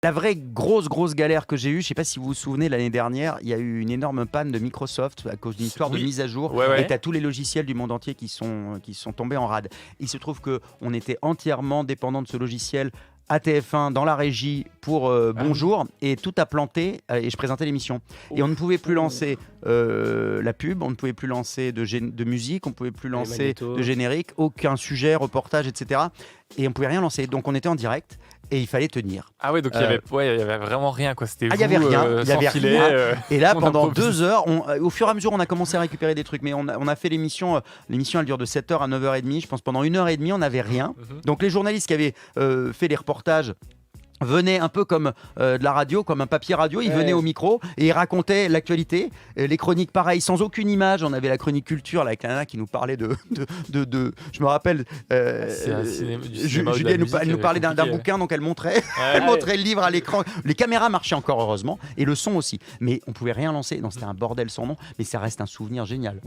La vraie grosse galère que j'ai eue, je ne sais pas si vous vous souvenez, l'année dernière, il y a eu une énorme panne de Microsoft à cause d'une histoire de Oui. mise à jour. Ouais, Et ouais. tu as tous les logiciels du monde entier qui sont tombés en rade. Il se trouve qu'on était entièrement dépendant de ce logiciel à TF1 dans la régie pour Ah oui. Bonjour, et tout a planté et je présentais l'émission. Et on ne pouvait plus lancer la pub, on ne pouvait plus lancer de musique, on ne pouvait plus lancer magnétos. de générique, aucun sujet, reportage, etc. Et on ne pouvait rien lancer. Donc on était en direct et il fallait tenir. Ah ouais, donc il y avait vraiment rien, quoi. C'était Il n'y avait rien, il y sans avait filet. rien. Et là, on pendant improvise. 2 heures, au fur et à mesure, on a commencé à récupérer des trucs. Mais on a fait l'émission. L'émission, elle dure de 7h à 9h30. Je pense pendant 1h30, on n'avait rien. Donc les journalistes qui avaient fait les reportages venaient un peu comme de la radio, comme un papier radio. Ils venaient au micro et ils racontaient l'actualité. Les chroniques, pareil, sans aucune image. On avait la chronique culture, là, avec la nana qui nous parlait de je me rappelle, C'est un du cinéma ou de Julie, la elle nous musique, parlait d'un compliqué. bouquin, donc elle montrait, elle montrait le livre à l'écran. Les caméras marchaient encore, heureusement, et le son aussi. Mais on pouvait rien lancer. Non, c'était un bordel sans nom, mais ça reste un souvenir génial.